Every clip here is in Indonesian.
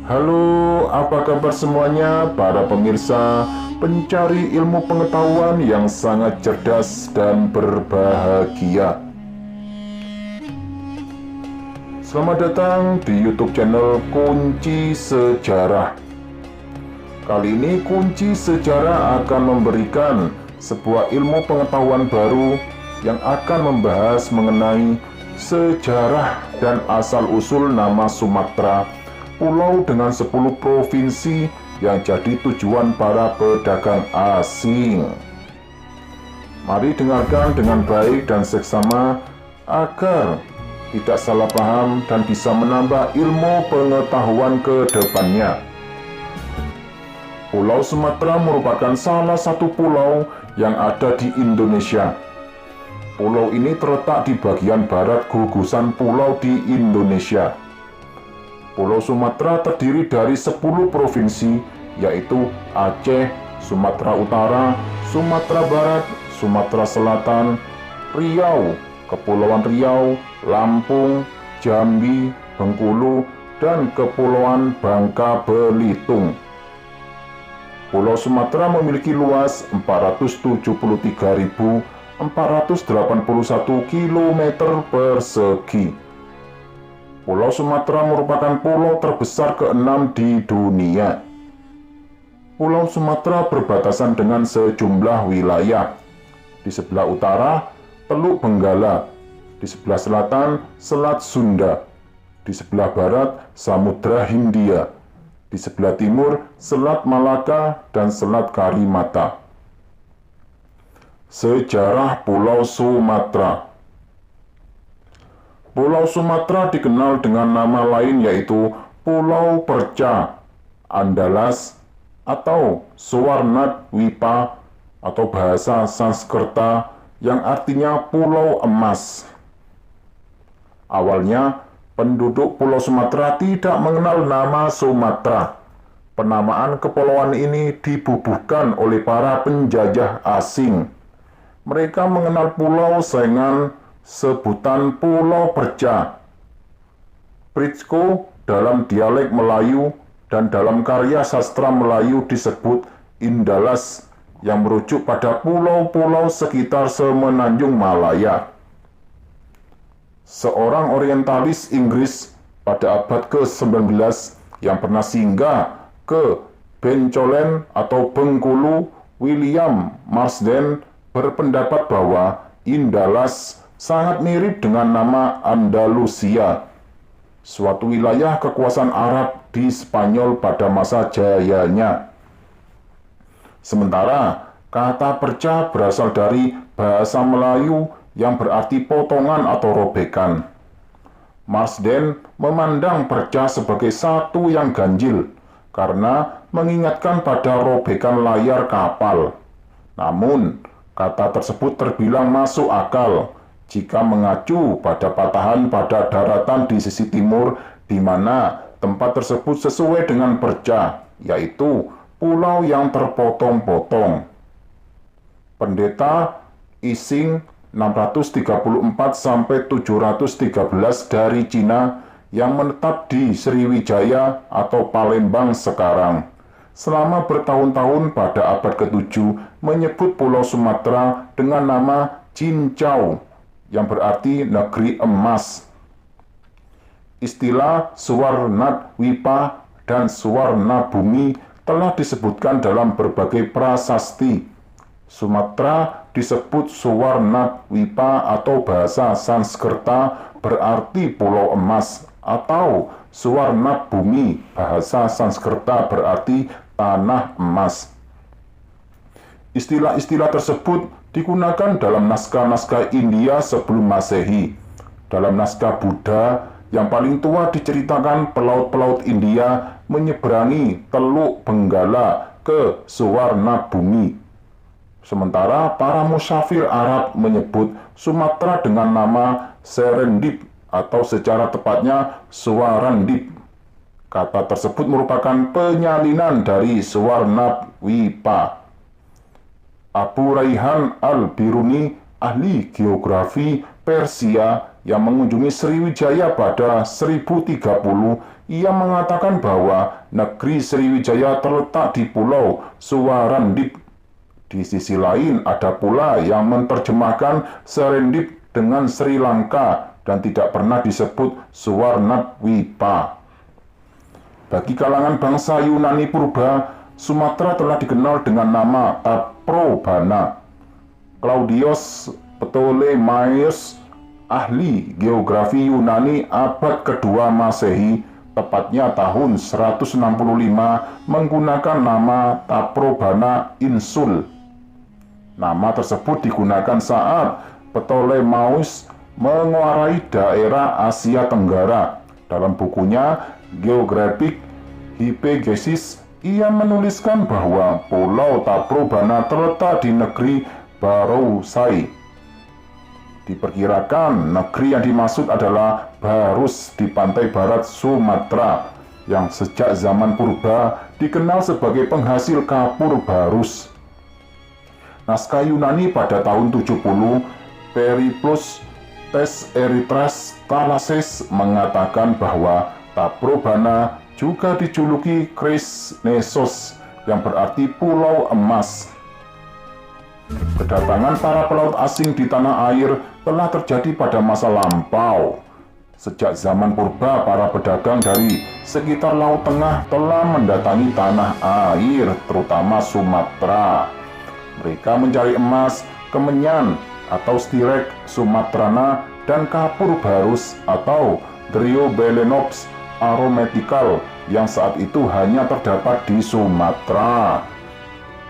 Halo, apa kabar semuanya para pemirsa pencari ilmu pengetahuan yang sangat cerdas dan berbahagia. Selamat datang di YouTube channel Kunci Sejarah. Kali ini Kunci Sejarah akan memberikan sebuah ilmu pengetahuan baru yang akan membahas mengenai sejarah dan asal-usul nama Sumatera, pulau dengan 10 provinsi yang jadi tujuan para pedagang asing. Mari dengarkan dengan baik dan seksama agar tidak salah paham dan bisa menambah ilmu pengetahuan ke depannya. Pulau Sumatera merupakan salah satu pulau yang ada di Indonesia. Pulau ini terletak di bagian barat gugusan pulau di Indonesia. Pulau Sumatera terdiri dari 10 provinsi, yaitu Aceh, Sumatera Utara, Sumatera Barat, Sumatera Selatan, Riau, Kepulauan Riau, Lampung, Jambi, Bengkulu, dan Kepulauan Bangka Belitung. Pulau Sumatera memiliki luas 473.481 km persegi. Pulau Sumatera merupakan pulau terbesar ke-6 di dunia. Pulau Sumatera berbatasan dengan sejumlah wilayah. Di sebelah utara, Teluk Benggala. Di sebelah selatan, Selat Sunda. Di sebelah barat, Samudra Hindia. Di sebelah timur, Selat Malaka dan Selat Karimata. Sejarah Pulau Sumatera. Pulau Sumatera dikenal dengan nama lain yaitu Pulau Perca, Andalas, atau Suwarnadwipa atau bahasa Sanskerta yang artinya Pulau Emas. Awalnya, penduduk Pulau Sumatera tidak mengenal nama Sumatera. Penamaan kepulauan ini dibubuhkan oleh para penjajah asing. Mereka mengenal pulau dengan sebutan Pulau Perca. Pritsko dalam dialek Melayu dan dalam karya sastra Melayu disebut Indalas yang merujuk pada pulau-pulau sekitar Semenanjung Malaya. Seorang orientalis Inggris pada abad ke-19 yang pernah singgah ke Bencolen atau Bengkulu, William Marsden, berpendapat bahwa Indalas sangat mirip dengan nama Andalusia, suatu wilayah kekuasaan Arab di Spanyol pada masa jayanya. Sementara kata perca berasal dari bahasa Melayu yang berarti potongan atau robekan. Marsden memandang perca sebagai satu yang ganjil karena mengingatkan pada robekan layar kapal. Namun, kata tersebut terbilang masuk akal jika mengacu pada patahan pada daratan di sisi timur di mana tempat tersebut sesuai dengan perca, yaitu pulau yang terpotong-potong. Pendeta Ising 634-713 dari Cina yang menetap di Sriwijaya atau Palembang sekarang selama bertahun-tahun pada abad ke-7 menyebut Pulau Sumatera dengan nama Cincau yang berarti negeri emas. Istilah Suwarnadwipa dan Suwarnabumi telah disebutkan dalam berbagai prasasti. Sumatera disebut Suwarnadwipa atau bahasa Sanskerta berarti pulau emas, atau Suwarnabumi bahasa Sanskerta berarti tanah emas. Istilah-istilah tersebut digunakan dalam naskah-naskah India sebelum Masehi. Dalam naskah Buddha yang paling tua diceritakan pelaut-pelaut India menyeberangi Teluk Benggala ke Suwarnabumi. Sementara para musafir Arab menyebut Sumatera dengan nama Serendip atau secara tepatnya Suwarandip. Kata tersebut merupakan penyalinan dari Suwarnadwipa. Abu Raihan Al-Biruni, ahli geografi Persia yang mengunjungi Sriwijaya pada 1030, ia mengatakan bahwa negeri Sriwijaya terletak di Pulau Suwarandip. Di sisi lain ada pula yang menerjemahkan Serendip dengan Sri Lanka dan tidak pernah disebut Suwarnadwipa. Bagi kalangan bangsa Yunani purba, Sumatera telah dikenal dengan nama Taprobana. Claudius Ptolemaios, ahli geografi Yunani abad kedua Masehi, tepatnya tahun 165, menggunakan nama Taprobana Insul. Nama tersebut digunakan saat Ptolemaios menguasai daerah Asia Tenggara. Dalam bukunya Geographic Hypogesis, ia menuliskan bahwa Pulau Taprobana terletak di negeri Barousai. Diperkirakan negeri yang dimaksud adalah Barus di pantai barat Sumatera, yang sejak zaman purba dikenal sebagai penghasil kapur barus. Naskah Yunani pada tahun 70, Periplus Tes Eritras Thalases, mengatakan bahwa Taprobana juga dijuluki Krisnesos, yang berarti pulau emas. Kedatangan para pelaut asing di tanah air telah terjadi pada masa lampau. Sejak zaman purba, para pedagang dari sekitar Laut Tengah telah mendatangi tanah air, terutama Sumatera. Mereka mencari emas, kemenyan atau stirek sumatrana, dan kapur barus atau Dryobalenops aromatical yang saat itu hanya terdapat di Sumatera.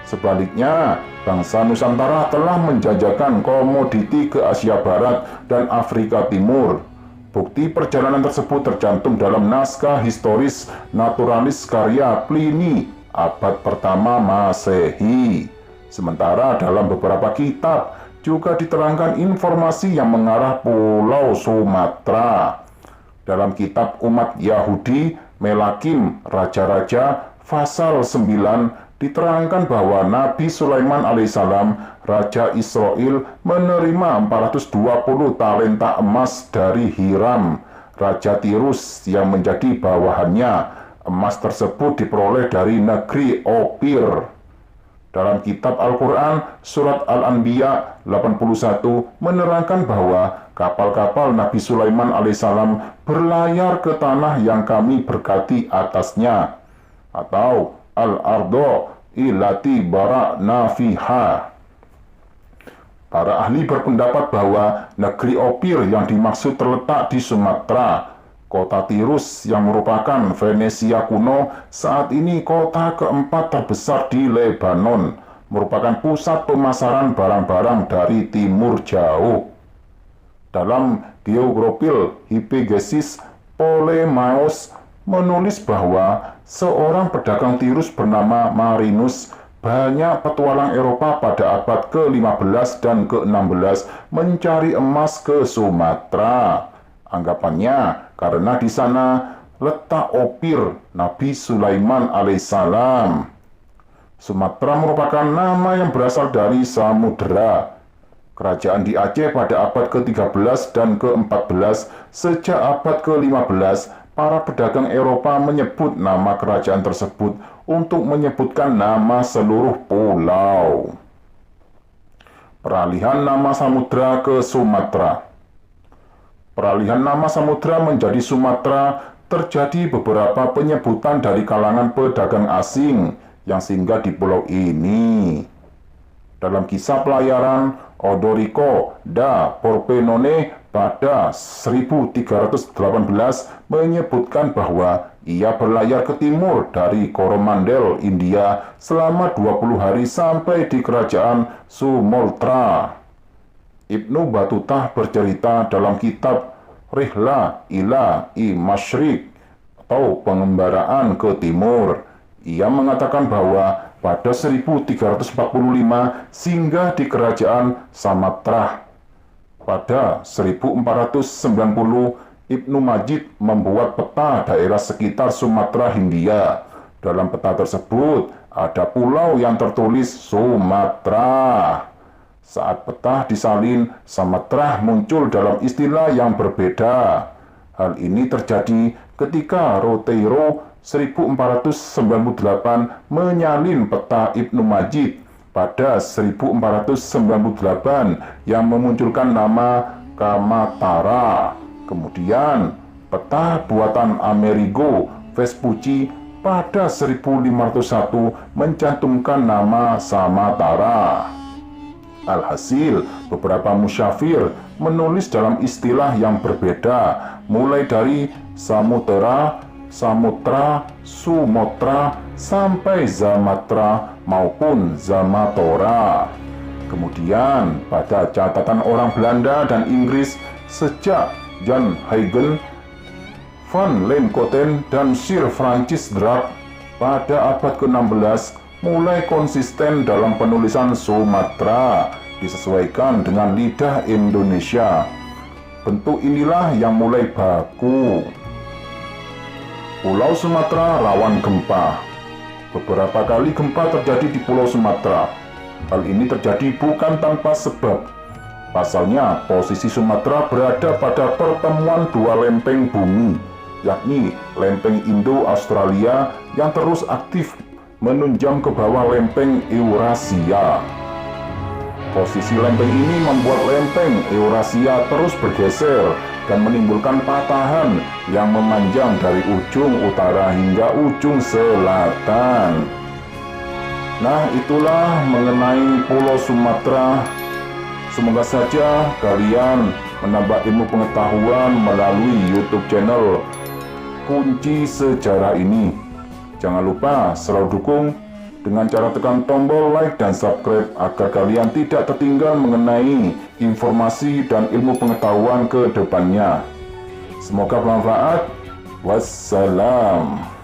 Sebaliknya, bangsa Nusantara telah menjajakan komoditi ke Asia Barat dan Afrika Timur. Bukti perjalanan tersebut tercantum dalam naskah historis naturalis karya Pliny abad pertama Masehi. Sementara dalam beberapa kitab juga diterangkan informasi yang mengarah Pulau Sumatera. Dalam kitab umat Yahudi Melakim Raja-Raja pasal 9 diterangkan bahwa Nabi Sulaiman alaihissalam, Raja Israel, menerima 420 talenta emas dari Hiram, Raja Tirus, yang menjadi bawahannya. Emas tersebut diperoleh dari negeri Opir. Dalam kitab Al-Quran, surat Al-Anbiya 81 menerangkan bahwa kapal-kapal Nabi Sulaiman alaihissalam berlayar ke tanah yang kami berkati atasnya, atau Al-Ardo Ilati Barakna Fiha. Para ahli berpendapat bahwa negeri Opir yang dimaksud terletak di Sumatera. Kota Tirus yang merupakan Venesia kuno, saat ini kota keempat terbesar di Lebanon, merupakan pusat pemasaran barang-barang dari timur jauh. Dalam Geographic Hypogesis, Ptolemaios menulis bahwa seorang pedagang Tirus bernama Marinus, banyak petualang Eropa pada abad ke-15 dan ke-16 mencari emas ke Sumatera. Anggapannya karena di sana letak Opir Nabi Sulaiman alaihissalam. Sumatera merupakan nama yang berasal dari samudera. Kerajaan di Aceh pada abad ke-13 dan ke-14. Sejak abad ke-15, para pedagang Eropa menyebut nama kerajaan tersebut untuk menyebutkan nama seluruh pulau. Peralihan nama samudera ke Sumatera. Peralihan nama samudera menjadi Sumatera terjadi beberapa penyebutan dari kalangan pedagang asing yang singgah di pulau ini. Dalam kisah pelayaran Odorico da Pordenone pada 1318 menyebutkan bahwa ia berlayar ke timur dari Coromandel, India selama 20 hari sampai di kerajaan Sumatra. Ibnu Batutah bercerita dalam kitab Rihla ila Masyriq atau pengembaraan ke timur. Ia mengatakan bahwa pada 1345 singgah di kerajaan Samatrah. Pada 1490 Ibnu Majid membuat peta daerah sekitar Sumatera Hindia. Dalam peta tersebut ada pulau yang tertulis Sumatera. Saat peta disalin, Sumatera muncul dalam istilah yang berbeda. Hal ini terjadi ketika Rotero 1498 menyalin peta Ibnu Majid pada 1498 yang memunculkan nama Kamatara. Kemudian peta buatan Amerigo Vespucci pada 1501 mencantumkan nama Samatara. Alhasil, beberapa musyafir menulis dalam istilah yang berbeda, mulai dari Samutera, Samutra, Sumotra, sampai Zamatra maupun Zamatora. Kemudian, pada catatan orang Belanda dan Inggris sejak Jan Huygens, Van Lancoten, dan Sir Francis Drake pada abad ke-16 mulai konsisten dalam penulisan Sumatera disesuaikan dengan lidah Indonesia. Bentuk inilah yang mulai baku. Pulau Sumatera rawan gempa. Beberapa kali gempa terjadi di Pulau Sumatera. Hal ini terjadi bukan tanpa sebab. Pasalnya, posisi Sumatera berada pada pertemuan dua lempeng bumi, yakni lempeng Indo-Australia yang terus aktif menunjam ke bawah lempeng Eurasia. Posisi lempeng ini membuat lempeng Eurasia terus bergeser dan menimbulkan patahan yang memanjang dari ujung utara hingga ujung selatan. Nah, itulah mengenai Pulau Sumatera. Semoga saja kalian menambah ilmu pengetahuan melalui YouTube channel Kunci Sejarah ini. Jangan lupa selalu dukung dengan cara tekan tombol like dan subscribe agar kalian tidak tertinggal mengenai informasi dan ilmu pengetahuan ke depannya. Semoga bermanfaat. Wassalam.